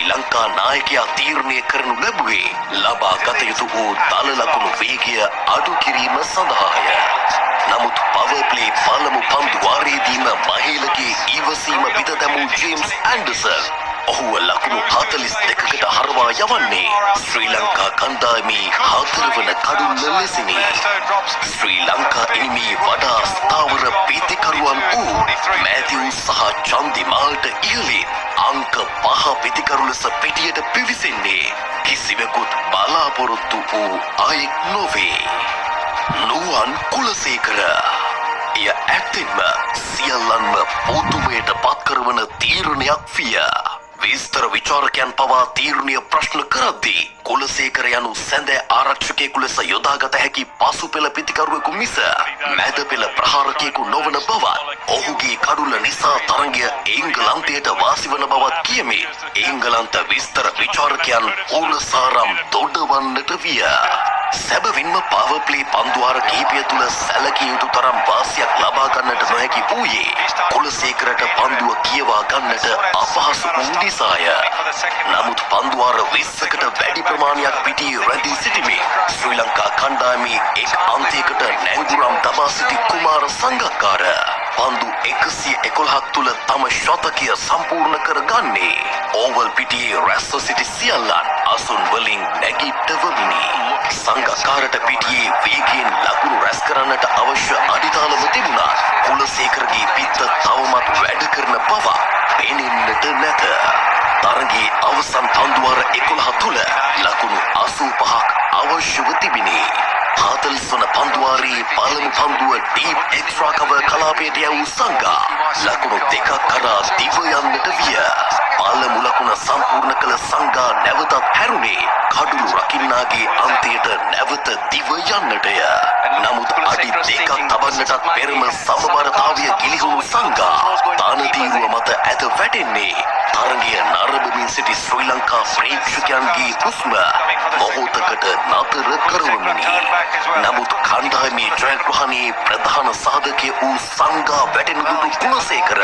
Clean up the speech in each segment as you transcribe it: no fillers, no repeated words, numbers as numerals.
ලංකා නායකයා තීරණය කරනු ලැබුවේ ලබා ගත යුතු වූ දල ලකුණු වේගය අඩු කිරීම සඳහාය. නමුත් පවර් ප්ලේ පළමු පන්දු වාරයේදීම මහේලගේ ඉවසීම බිඳ දැමූ ජේම්ස් ඇන්ඩර්සන් ඔහුව ලකුණු 42කට හරවා යවන්නේ ශ්‍රී ලංකා කණ්ඩායමේ 4 වන කඩුල්ල ලෙසිනි. ශ්‍රී ලංකා ඉනිමේ වඩා ස්ථාවර පිතිකරුවන් වූ මැතිව් සහ චන්දිමාල්ට ඉහළින් අංක 5 පිතිකරු ලෙස පිටියට පිවිසෙන්නේ කිසිවෙකුත් බලාපොරොත්තු වූ අයෙක් නොවේ. නුවන් කුලසේකර එය ඇත්තෙන්ම සියල්ලන්ම පුදුමයට පත් කරවන තීරණයක් විය. විස්තර විචාරකයන් පවා තීරණය ප්‍රශ්න කරද්දී කුලසේකර යනු සැඳෑ ආරක්ෂකයෙකු ලෙස යොදාගත හැකි පසු පෙළ පිතිකරුවෙකු මිස මැද පෙළ ප්‍රහාරකයෙකු නොවන බවත් ඔහුගේ කඩුල නිසා තරගය එංගලන්තයට වාසි වන බවත් කියමින් එංගලන්ත විස්තර විචාරකයන් ඕනසාරම් දොඩවන්නට විය. සැබවින්ම පවර් ප්ලේ පන්දුවාර කිහිපය තුළ සැලකිය යුතු තරම් වාසියක් ලබා ගන්නට නොහැකි වූයේ කුලසේකරට පන්දුව කියවා ගන්නට අපහසු වූ නිසාය. නමුත් පන්දුවාර 20කට වැඩි ප්‍රමාණයක් පිටියේ රැඳී සිටිමින් ශ්‍රී ලංකා කණ්ඩායමේ එක් අන්තයකට නැංගුරම් තබා සිටි කුමාර සංගක්කාර පන්දු 111ක් තුළ තම ශතකය සම්පූර්ණ කරගන්නේ ඕවල් පිටියේ රැස්ව සිටි සියල්ලන් අසුන් වලින් නැගිට්ටවමිනි. සංගක්කාරට පිටියේ වේගයෙන් ලකුණු රැස් කරන්නට අවශ්‍ය අඩිතාලම තිබුණා. කුලසේකරගේ පිත්ත තවමත් වැඩ කරන බව පෙනෙන්නට නැත. තරගයේ අවසන් පන්දුවාර 11 තුළ ලකුණු 85ක් අවශ්‍යව තිබිණි. 40 වන පන්දුවාරයේ පළමු පන්දුව ඩීප් එක්ස්ට්‍රා කවර් කලාපයට යවූ සංගා ලකුණු 2ක් කරා දිව යන්නට විය. පළමු ලකුණ සම්පූර්ණ කළ සංගා නැවතත් හැරුණේ කඩුළු රකින්නාගේ අන්තයට නැවත දිව යන්නටය. නමුත් අඩි 2ක් තබන්නටත් පෙරම සමබරතාවය ගිලිහුණු සංගා තානතීරුව මත ඇද වැටෙන්නේ තරගය නරඹමින් සිටි ශ්‍රී ලංකා ප්‍රේක්ෂකයන්ගේ හුස්ම මොහොතකට නතර කරවමිනි. නමුත් කණ්ඩායමේ ජයග්‍රහණයේ ප්‍රධාන සාධකය වූ සංගා වැටෙන දුටු කුලසේකර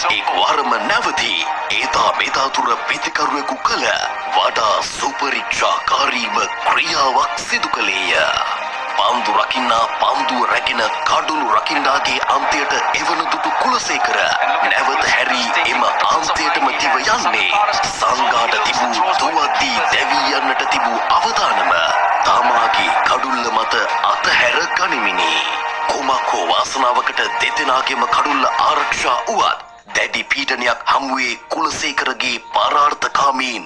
එක් වරම නැවතී ඒතා මෙතා තුර පිතිකරුවෙකු කළ වඩා සුපරීක්ෂාකාරීම ක්‍රියාවක් සිදු කළේය. පන්දු රකින්නා පන්දුව රැගෙන කඩුළු රකින්නාගේ අන්තයට එවන දුටු කුලසේකර නැවත හැරී එම අන්තයටම දිව යන්නේ සංගාට තිබූ දුවද්දී දැවී යන්නට තිබූ අවදානම තමාගේ කඩුල්ල මත අතහැර ගනිමිනි. කුමක් හෝ වාසනාවකට දෙදෙනාගේම කඩුල්ල ආරක්ෂා වුවත් දැඩි පීඩනයක් හමුවේ කුලසේකරගේ පරාර්ථකාමී